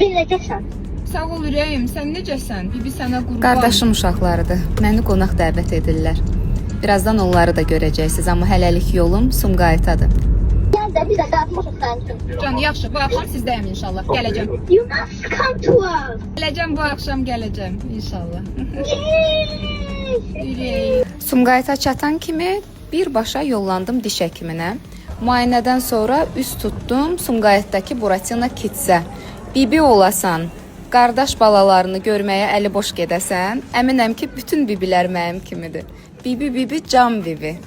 Bibi necəsən? Sağ ol ürəyim, sən necəsən? Bibi sənə qurban. Qardaşım uşaqlarıdır. Məni qonaq dəvət edirlər. Birazdan onları da görəcəksiniz, amma hələlik yolum Sumqayıtadır. Gəl də bizə qarşılaşıq sənin üçün. Can, yaxşı, bu axşam sizdəyəm inşallah. Gələcəm. You must come to us. Gələcəm bu axşam gələcəm inşallah. Yay! Ürəyim. Sumqayıta çatan kimi birbaşa yollandım diş həkiminə. Müayinədən sonra üst tutdum Sumqayıtdakı Buratina Kids-ə. Bibi olasan, qardaş balalarını görməyə əli boş gedəsən, əminəm ki, bütün bibilər mənim kimidir. Bibi, can bibi.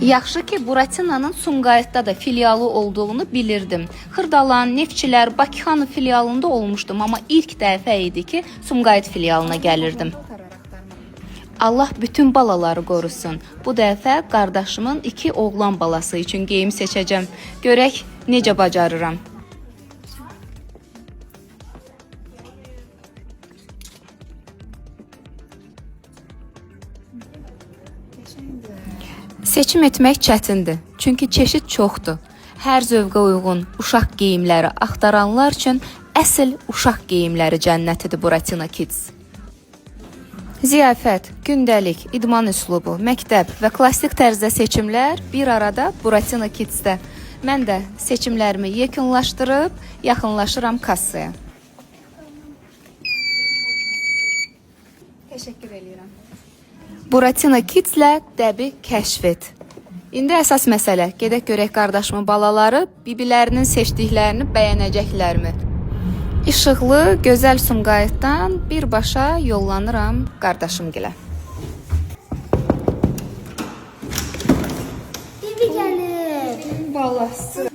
Yaxşı ki, Buratina'nın Sumqayıtda da filialı olduğunu bilirdim. Xırdalan, Neftçilər, Bakıxanı filialında olmuşdum, amma ilk dəfə idi ki, Sumqayıt filialına gəlirdim. Allah bütün balaları qorusun. Bu dəfə qardaşımın 2 oğlan balası üçün geyim seçəcəm. Görək necə bacarıram. Seçim etmək çətindir, çünki çeşid çoxdur. Hər zövqə uyğun uşaq geyimləri axtaranlar üçün əsl uşaq geyimləri cənnətidir Buratina Kids. Ziyafət, gündəlik, idman üslubu, məktəb və klassik tərzdə seçimlər bir arada Buratina Kids-də. Mən də seçimlərimi yekunlaşdırıb yaxınlaşıram kassaya. Təşəkkür edirəm. Buratina Kids-lə dəbi kəşf et. İndi əsas məsələ, gedək görək qardaşımın balaları bibilərinin seçdiklərini bəyənəcəklərmi? İşıqlı, gözəl Sumqayıtdan birbaşa yollanıram qardaşımgilə. Bibi gəlir. Balası.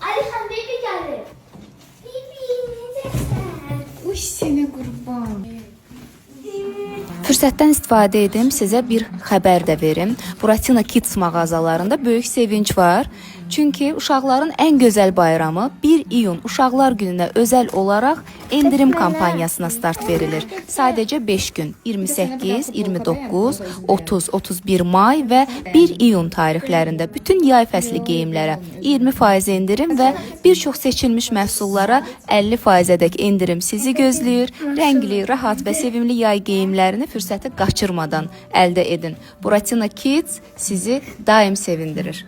Alixan, Bibi gəlir. Bibi, necəsən? Uy, sənə qurban. Fürsətdən istifadə edim, sizə bir xəbər də verim. Buratina Kids mağazalarında böyük sevinç var. Çünki uşaqların ən gözəl bayramı 1 iyun Uşaqlar gününə özəl olaraq endirim kampanyasına start verilir. Sadəcə 5 gün 28, 29, 30, 31 may və 1 iyun tarixlərində bütün yay fəsli geyimlərə 20% endirim və bir çox seçilmiş məhsullara 50%-ədək endirim sizi gözləyir. Rəngli, rahat və sevimli yay geyimlərini fürsəti qaçırmadan əldə edin. Buratina Kids sizi daim sevindirir.